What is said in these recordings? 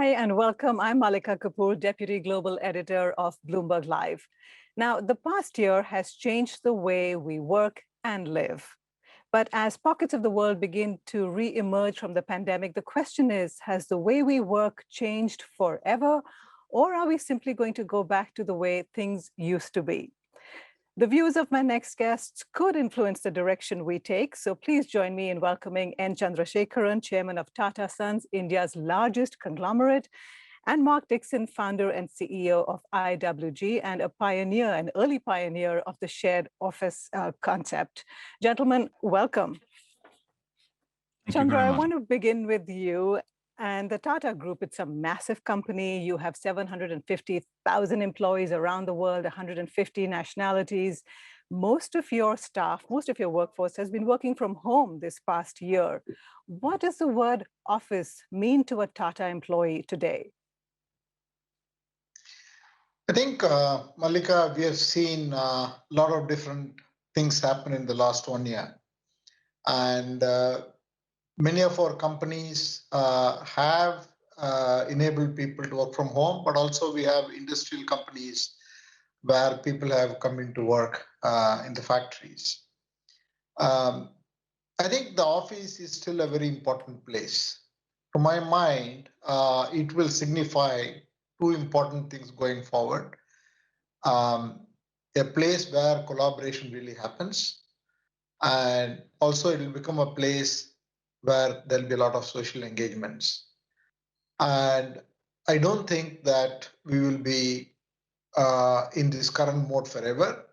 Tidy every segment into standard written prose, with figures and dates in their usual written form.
Hi and welcome. I'm Mallika Kapur, Deputy Global Editor of Bloomberg Live. Now, the past year has changed the way we work and live. But as pockets of the world begin to re-emerge from the pandemic, the question is, has the way we work changed forever, or are we simply going to go back to the way things used to be? The views of my next guests could influence the direction we take, so please join me in welcoming N. Chandrasekaran, Chairman of Tata Sons, India's largest conglomerate, and Mark Dixon, founder and CEO of IWG and a pioneer, an early pioneer of the shared office concept. Gentlemen, welcome. Chandra, I want to begin with you. And the Tata Group, it's a massive company. You have 750,000 employees around the world, 150 nationalities. Most of your staff, most of your workforce has been working from home this past year. What does the word office mean to a Tata employee today? I think, Mallika, we have seen a lot of different things happen in the last 1 year. And many of our companies have enabled people to work from home, but also we have industrial companies where people have come into work in the factories. I think the office is still a very important place. To my mind, it will signify two important things going forward. A place where collaboration really happens, and also it will become a place where there'll be a lot of social engagements. And I don't think that we will be in this current mode forever,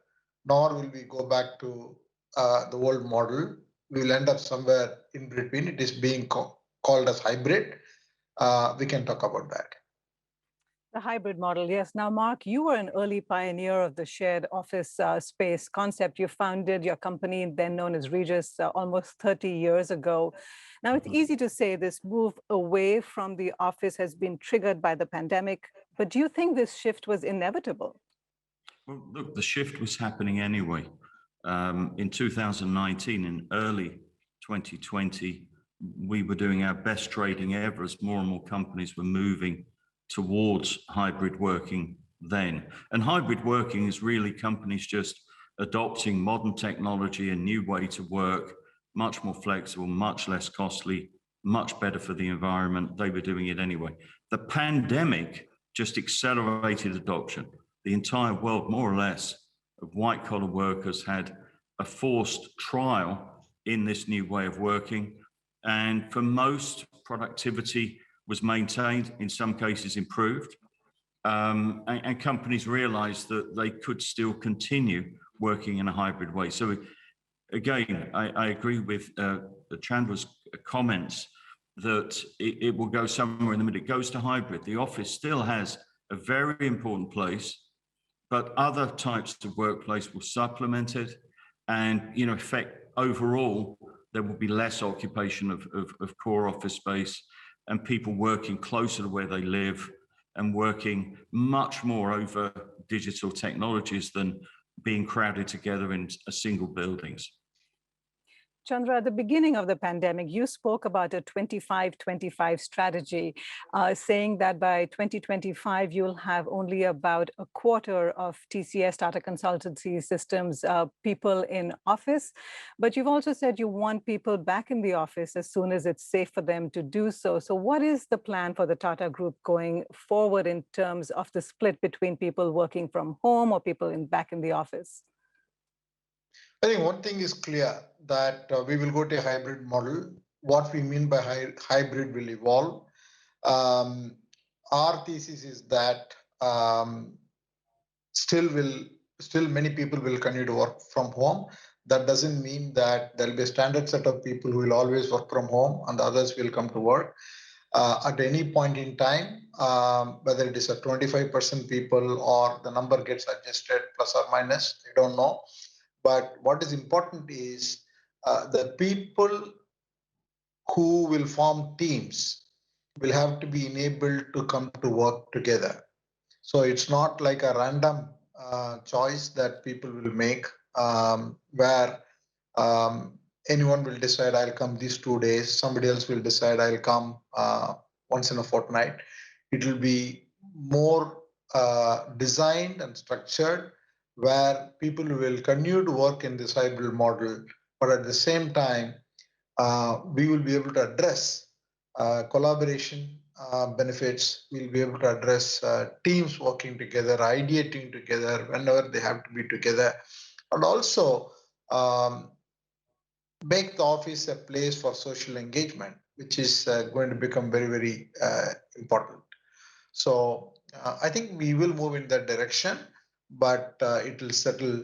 nor will we go back to the old model. We will end up somewhere in between. It is being called as hybrid. We can talk about that. The hybrid model, yes. Now, Mark, you were an early pioneer of the shared office space concept. You founded your company, then known as Regis, almost 30 years ago. Now, it's easy to say this move away from the office has been triggered by the pandemic, but do you think this shift was inevitable? Well, look, the shift was happening anyway. In 2019, in early 2020, we were doing our best trading ever as more and more companies were moving towards hybrid working then. And hybrid working is really companies just adopting modern technology, a new way to work, much more flexible, much less costly, much better for the environment. They were doing it anyway. The pandemic just accelerated adoption. The entire world, more or less, of white-collar workers had a forced trial in this new way of working. And for most, productivity was maintained, in some cases improved, and companies realized that they could still continue working in a hybrid way. So again, I agree with Chandra's comments that it will go somewhere in the middle. It goes to hybrid. The office still has a very important place, but other types of workplace will supplement it. And, in effect, overall, there will be less occupation of core office space, and people working closer to where they live and working much more over digital technologies than being crowded together in single buildings. Chandra, at the beginning of the pandemic, you spoke about a 25-25 strategy, saying that by 2025, you'll have only about a quarter of TCS, Tata Consultancy Systems, people in office. But you've also said you want people back in the office as soon as it's safe for them to do so. So what is the plan for the Tata Group going forward in terms of the split between people working from home or people back in the office? I think one thing is clear, that we will go to a hybrid model. What we mean by hybrid will evolve. Our thesis is that still many people will continue to work from home. That doesn't mean that there'll be a standard set of people who will always work from home and the others will come to work. At any point in time, whether it is a 25% people or the number gets adjusted plus or minus, I don't know. But what is important is the people who will form teams will have to be enabled to come to work together. So it's not like a random choice that people will make, where anyone will decide I'll come these 2 days, somebody else will decide I'll come once in a fortnight. It will be more designed and structured, where people will continue to work in this hybrid model, but at the same time, we will be able to address collaboration benefits. We'll be able to address teams working together, ideating together whenever they have to be together, and also make the office a place for social engagement, which is going to become very, very important. So I think we will move in that direction, but it will settle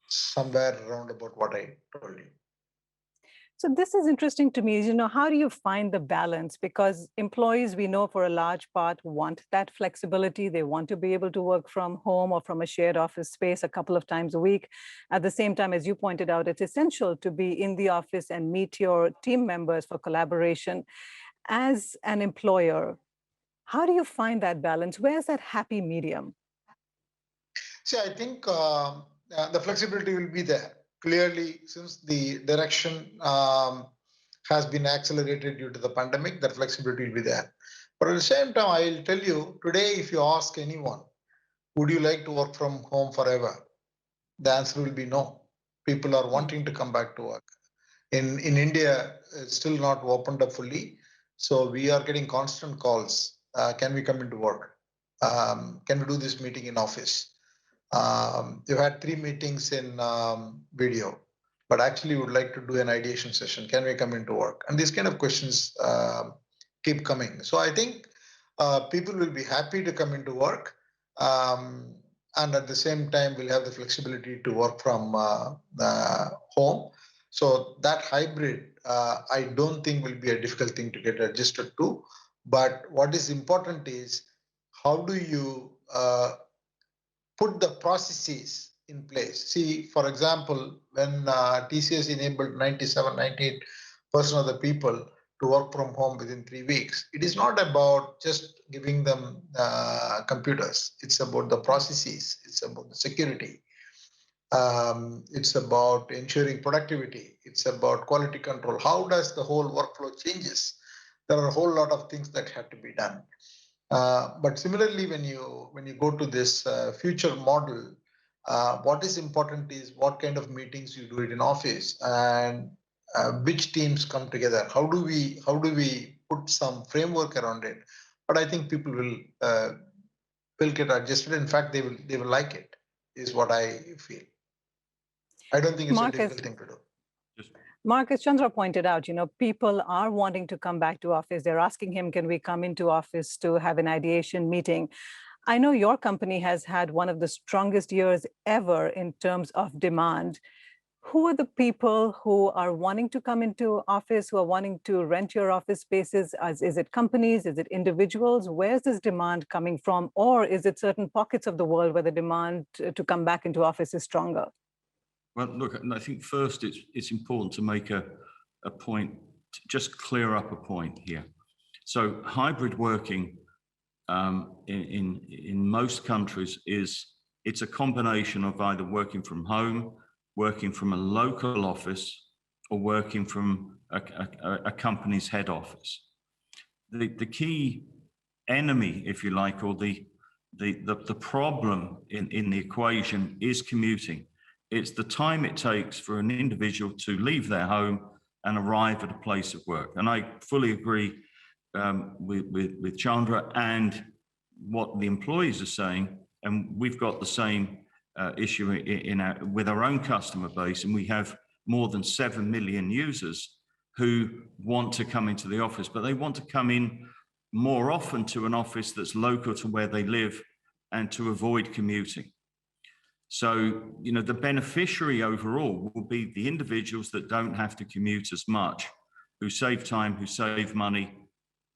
somewhere around about what I told you. So this is interesting to me. How do you find the balance? Because employees, we know for a large part, want that flexibility. They want to be able to work from home or from a shared office space a couple of times a week. At the same time, as you pointed out, it's essential to be in the office and meet your team members for collaboration. As an employer, how do you find that balance? Where's that happy medium? See, I think the flexibility will be there. Clearly, since the direction has been accelerated due to the pandemic, that flexibility will be there. But at the same time, I'll tell you, today, if you ask anyone, would you like to work from home forever? The answer will be no. People are wanting to come back to work. In India, it's still not opened up fully. So we are getting constant calls. Can we come into work? Can we do this meeting in office? You had 3 meetings in video, but actually would like to do an ideation session. Can we come into work? And these kind of questions keep coming. So I think people will be happy to come into work, and at the same time will have the flexibility to work from home. So that hybrid, I don't think will be a difficult thing to get adjusted to. But what is important is how do you put the processes in place. See, for example, when TCS enabled 97, 98% of the people to work from home within 3 weeks, it is not about just giving them computers. It's about the processes. It's about the security. It's about ensuring productivity. It's about quality control. How does the whole workflow changes? There are a whole lot of things that have to be done. But similarly, when you go to this future model, what is important is what kind of meetings you do it in office, and which teams come together. How do we put some framework around it? But I think people will get adjusted. In fact, they will like it. Is what I feel. I don't think it's a difficult thing to do. Marcus, Chandra pointed out, people are wanting to come back to office. They're asking him, can we come into office to have an ideation meeting? I know your company has had one of the strongest years ever in terms of demand. Who are the people who are wanting to come into office, who are wanting to rent your office spaces? Is it companies? Is it individuals? Where's this demand coming from? Or is it certain pockets of the world where the demand to come back into office is stronger? Well, look, I think first it's important to make a point, to just clear up a point here. So hybrid working in most countries it's a combination of either working from home, working from a local office, or working from a company's head office. The key enemy, if you like, or the problem in the equation is commuting. It's the time it takes for an individual to leave their home and arrive at a place of work. And I fully agree with Chandra and what the employees are saying. And we've got the same issue with our own customer base. And we have more than 7 million users who want to come into the office, but they want to come in more often to an office that's local to where they live and to avoid commuting. So, the beneficiary overall will be the individuals that don't have to commute as much, who save time, who save money.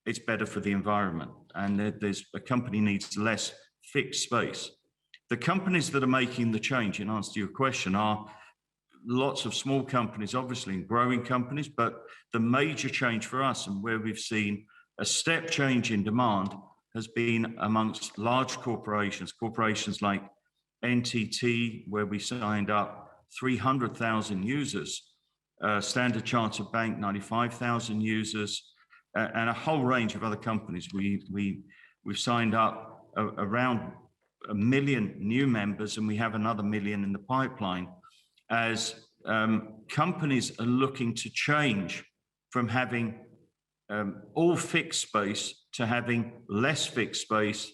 It's better for the environment. And a company needs less fixed space. The companies that are making the change, in answer to your question, are lots of small companies, obviously, and growing companies. But the major change for us, and where we've seen a step change in demand, has been amongst large corporations like NTT, where we signed up 300,000 users, Standard Chartered Bank, 95,000 users, and a whole range of other companies. We've signed up around 1 million new members, and we have another 1 million in the pipeline, as companies are looking to change from having all fixed space to having less fixed space,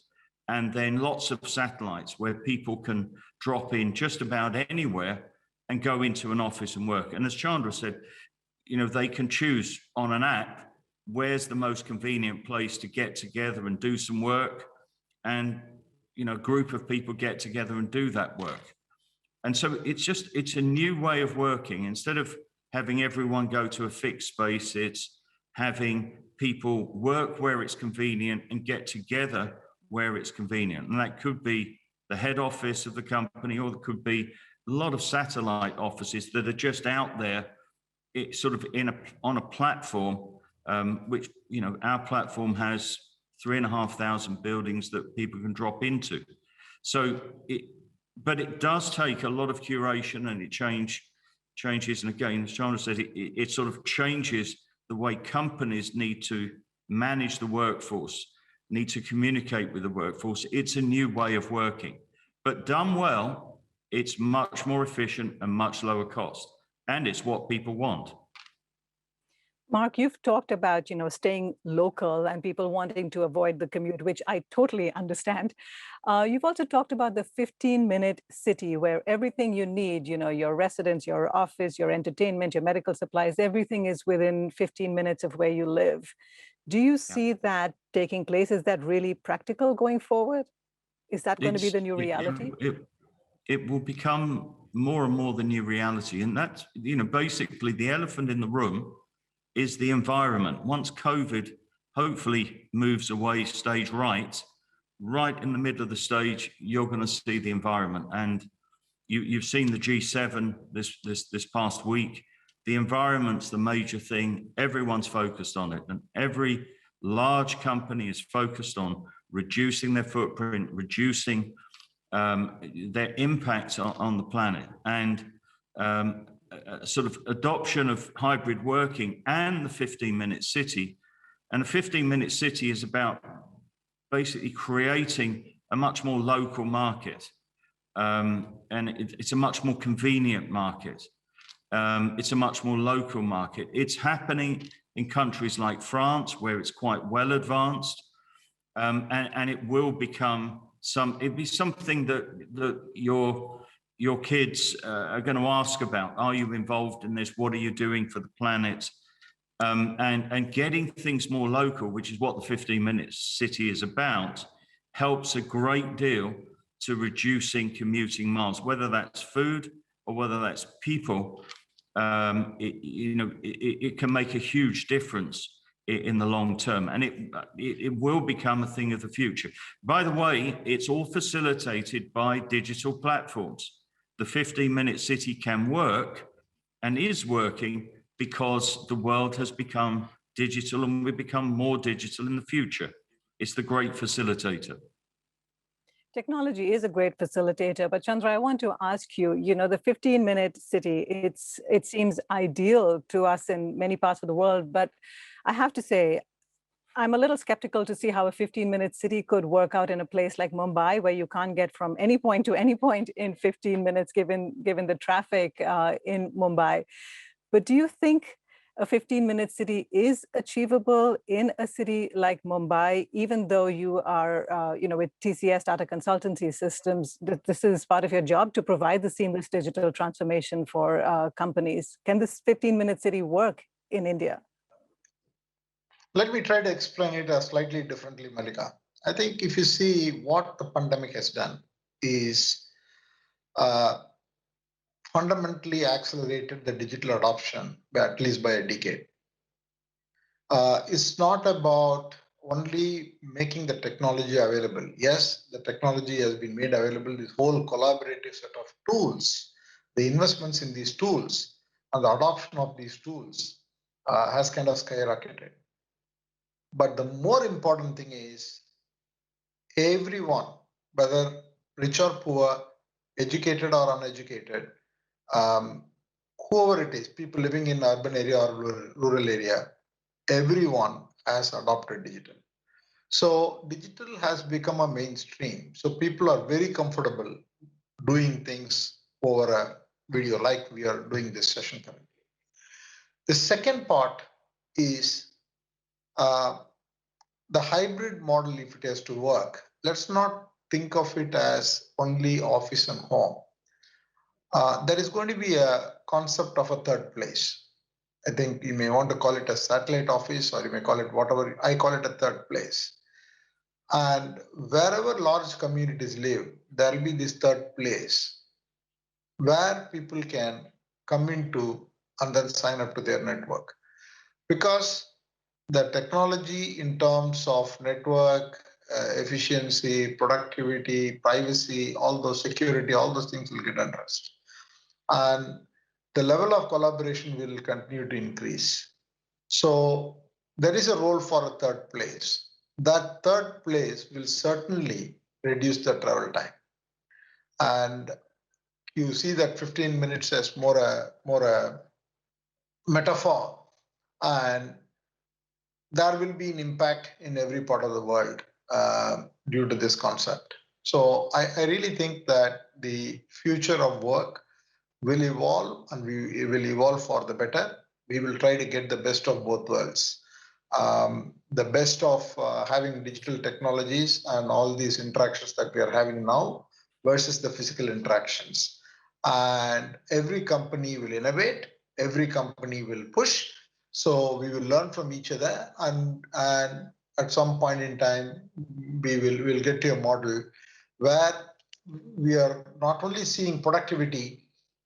and then lots of satellites where people can drop in just about anywhere and go into an office and work. And as Chandra said, you know, they can choose on an app where's the most convenient place to get together and do some work, and you know, a group of people get together and do that work. And so it's a new way of working. Instead of having everyone go to a fixed space, it's having people work where it's convenient and get together where it's convenient. And that could be the head office of the company, or it could be a lot of satellite offices that are just out there, it's sort of on a platform, which, you know, our platform has 3,500 buildings that people can drop into. So but it does take a lot of curation, and it changes. And again, as Chandra said, it sort of changes the way companies need to manage the workforce, need to communicate with the workforce. It's a new way of working, but done well, it's much more efficient and much lower cost. And it's what people want. Mark, you've talked about, you know, staying local and people wanting to avoid the commute, which I totally understand. You've also talked about the 15-minute city, where everything you need, you know, your residence, your office, your entertainment, your medical supplies, everything is within 15 minutes of where you live. Do you see that taking place? Is that really practical going forward? Is that going to be the new reality? It will become more and more the new reality. And that's, you know, basically the elephant in the room is the environment. Once COVID hopefully moves away stage right in the middle of the stage, you're going to see the environment. And you've seen the G7 this past week. The environment's the major thing. Everyone's focused on it, and every large company is focused on reducing their footprint, reducing their impact on the planet, and sort of adoption of hybrid working and the 15-minute city. And a 15-minute city is about basically creating a much more local market, and it's a much more convenient market. It's a much more local market. It's happening in countries like France, where it's quite well advanced, and it will become it'd be something that your kids are going to ask about. Are you involved in this? What are you doing for the planet? And getting things more local, which is what the 15-minute city is about, helps a great deal to reducing commuting miles, whether that's food or whether that's people. It can make a huge difference in the long term, and it will become a thing of the future. By the way, it's all facilitated by digital platforms. The 15-minute city can work and is working because the world has become digital, and we become more digital in the future. It's the great facilitator. Technology is a great facilitator, but Chandra, I want to ask you, you know, the 15-minute city, it seems ideal to us in many parts of the world, but I have to say, I'm a little skeptical to see how a 15-minute city could work out in a place like Mumbai, where you can't get from any point to any point in 15 minutes, given the traffic in Mumbai. But do you think a 15-minute city is achievable in a city like Mumbai, even though you are, with TCS, Tata Consultancy Systems, this is part of your job to provide the seamless digital transformation for companies? Can this 15-minute city work in India? Let me try to explain it slightly differently, Mallika. I think if you see what the pandemic has done is fundamentally accelerated the digital adoption, at least by a decade. It's not about only making the technology available. Yes, the technology has been made available, this whole collaborative set of tools, the investments in these tools and the adoption of these tools has kind of skyrocketed. But the more important thing is everyone, whether rich or poor, educated or uneducated, whoever it is, people living in urban area or rural area, everyone has adopted digital. So digital has become a mainstream. So people are very comfortable doing things over a video like we are doing this session currently. The second part is uh, the hybrid model, if it has to work. Let's not think of it as only office and home. There is going to be a concept of a third place. I think you may want to call it a satellite office, or you may call it whatever. I call it a third place. And wherever large communities live, there will be this third place where people can come into and then sign up to their network. Because the technology in terms of network, efficiency, productivity, privacy, all those security, all those things will get addressed. And the level of collaboration will continue to increase. So there is a role for a third place. That third place will certainly reduce the travel time. And you see that 15 minutes as more a metaphor, and there will be an impact in every part of the world due to this concept. So I really think that the future of work will evolve, and we will evolve for the better. We will try to get the best of both worlds. The best of having digital technologies and all these interactions that we are having now versus the physical interactions. And every company will innovate, every company will push. So we will learn from each other, and at some point in time, we'll get to a model where we are not only seeing productivity,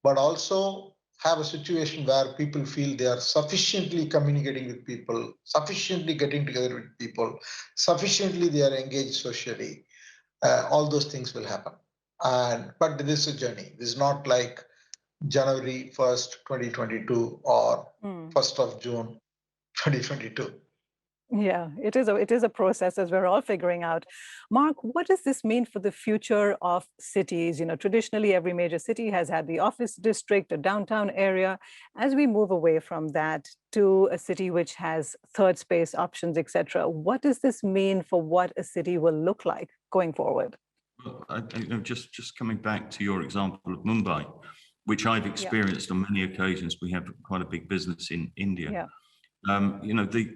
but also have a situation where people feel they are sufficiently communicating with people, sufficiently getting together with people, sufficiently they are engaged socially. All those things will happen. But this is a journey. This is not like January 1st, 2022 or 1st of June, 2022. Yeah, it is a process, as we're all figuring out. Mark, what does this mean for the future of cities? You know, traditionally, every major city has had the office district, a downtown area. As we move away from that to a city which has third space options, etc., what does this mean for what a city will look like going forward? Well, just coming back to your example of Mumbai, which I've experienced on many occasions. We have quite a big business in India. Yeah. You know, the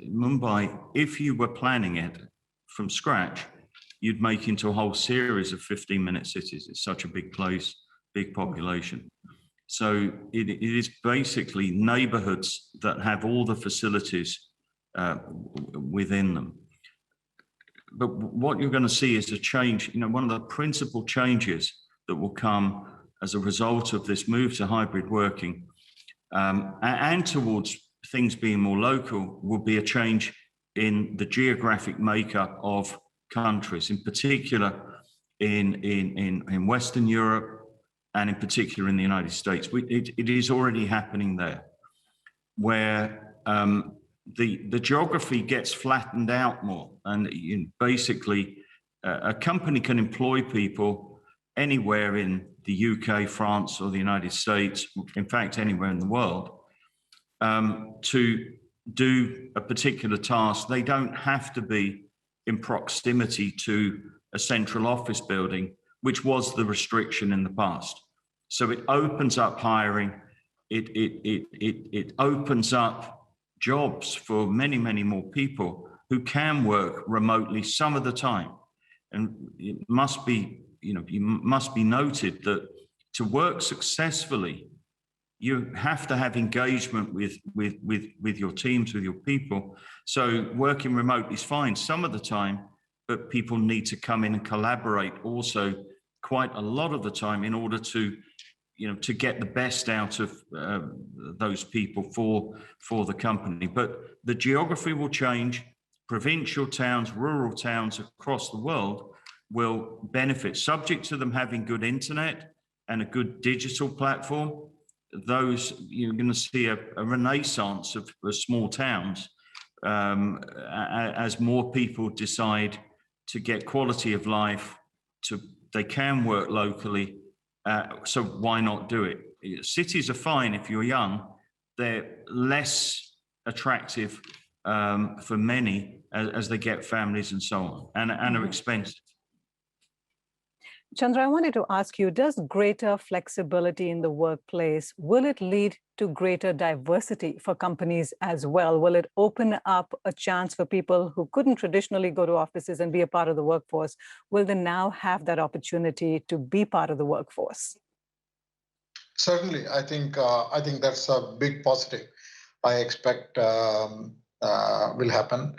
Mumbai, if you were planning it from scratch, you'd make into a whole series of 15-minute cities. It's such a big place, big population. So it is basically neighborhoods that have all the facilities within them. But what you're going to see is a change. You know, one of the principal changes that will come as a result of this move to hybrid working and towards things being more local will be a change in the geographic makeup of countries, in particular in Western Europe and in particular in the United States. It is already happening there, where the geography gets flattened out more, and basically a company can employ people anywhere in the UK, France, or the United States, in fact, anywhere in the world, to do a particular task. They don't have to be in proximity to a central office building, which was the restriction in the past. So it opens up hiring. It opens up jobs for many, many more people who can work remotely some of the time. And it must be, you must be noted that to work successfully, you have to have engagement with your teams, with your people. So working remote is fine some of the time, but people need to come in and collaborate also quite a lot of the time in order to, to get the best out of those people for the company. But the geography will change. Provincial towns, rural towns across the world will benefit, subject to them having good internet and a good digital platform. Those, you're going to see a renaissance of small towns as more people decide to get quality of life, they can work locally. So why not do it? Cities are fine if you're young. They're less attractive for many as they get families and so on, and are expensive. Chandra, I wanted to ask you, does greater flexibility in the workplace, will it lead to greater diversity for companies as well? Will it open up a chance for people who couldn't traditionally go to offices and be a part of the workforce? Will they now have that opportunity to be part of the workforce? Certainly, I think that's a big positive. I expect will happen.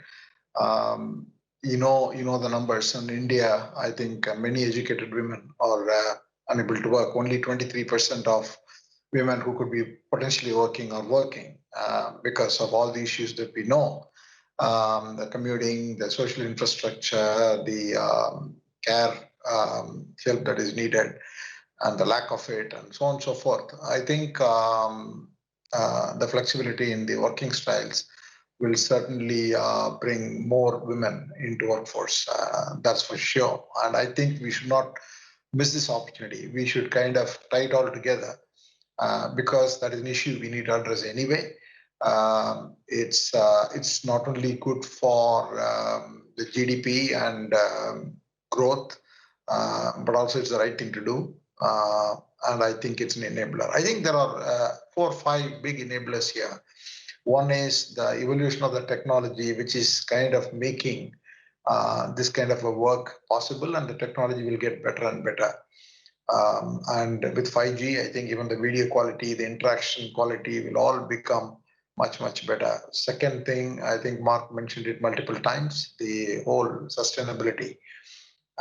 You know the numbers in India. I think many educated women are unable to work. Only 23% of women who could be potentially working are working because of all the issues that we know. The commuting, the social infrastructure, the care help that is needed, and the lack of it, and so on and so forth. I think the flexibility in the working styles will certainly bring more women into workforce. That's for sure. And I think we should not miss this opportunity. We should kind of tie it all together because that is an issue we need to address anyway. It's not only good for the GDP and growth, but also it's the right thing to do. And I think it's an enabler. I think there are 4 or 5 big enablers here. One is the evolution of the technology, which is kind of making this kind of a work possible, and the technology will get better and better. And with 5G, I think even the video quality, the interaction quality will all become much, much better. Second thing, I think Mark mentioned it multiple times, the whole sustainability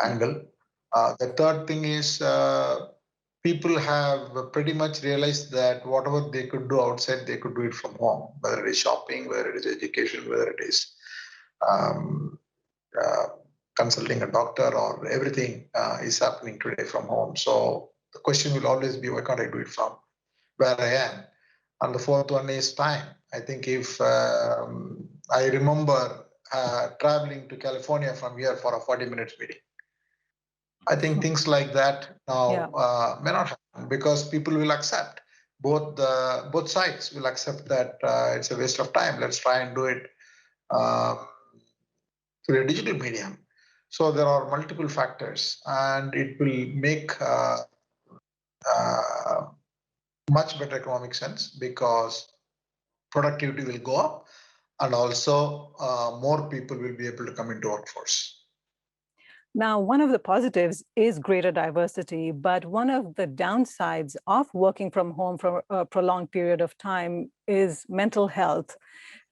angle. The third thing is people have pretty much realized that whatever they could do outside, they could do it from home, whether it is shopping, whether it is education, whether it is consulting a doctor, or everything is happening today from home. So the question will always be, why can't I do it from where I am? And the fourth one is time. I think if I remember traveling to California from here for a 40-minute meeting, I think things like that now may not happen because people will accept, both sides will accept that it's a waste of time. Let's try and do it through a digital medium. So there are multiple factors, and it will make much better economic sense because productivity will go up, and also more people will be able to come into workforce. Now, one of the positives is greater diversity, but one of the downsides of working from home for a prolonged period of time is mental health.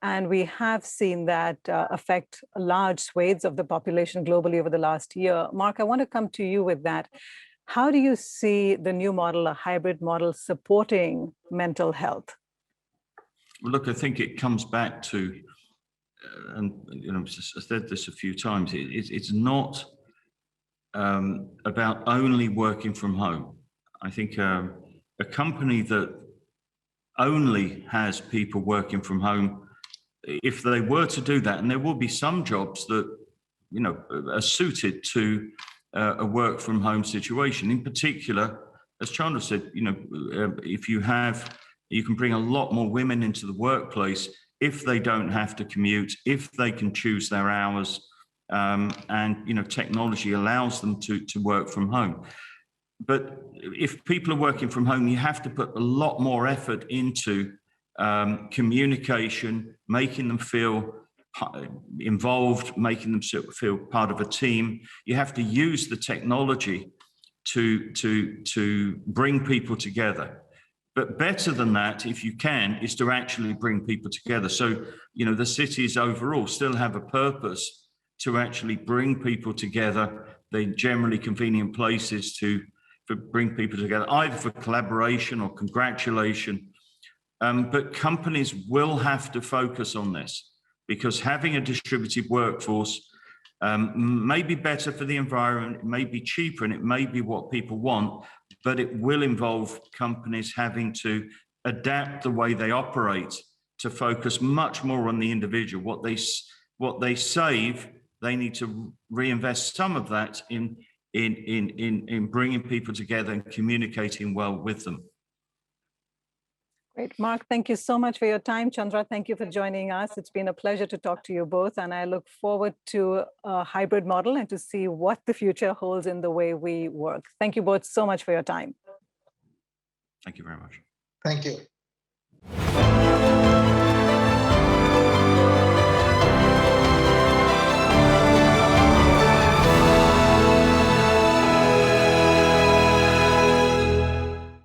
And we have seen that affect large swathes of the population globally over the last year. Mark, I want to come to you with that. How do you see the new model, a hybrid model, supporting mental health? Well, look, I think it comes back to, and I've said this a few times, it's not about only working from home. I think a company that only has people working from home, if they were to do that, and there will be some jobs that are suited to a work from home situation. In particular, as Chandra said, if you can bring a lot more women into the workplace if they don't have to commute, if they can choose their hours. And technology allows them to work from home. But if people are working from home, you have to put a lot more effort into communication, making them feel involved, making them feel part of a team. You have to use the technology to bring people together. But better than that, if you can, is to actually bring people together. So, the cities overall still have a purpose to actually bring people together. They're generally convenient places to bring people together, either for collaboration or congratulation. But companies will have to focus on this because having a distributed workforce may be better for the environment, it may be cheaper, and it may be what people want, but it will involve companies having to adapt the way they operate to focus much more on the individual. What they save, they need to reinvest some of that in bringing people together and communicating well with them. Great. Mark, thank you so much for your time. Chandra, thank you for joining us. It's been a pleasure to talk to you both, and I look forward to a hybrid model and to see what the future holds in the way we work. Thank you both so much for your time. Thank you very much. Thank you.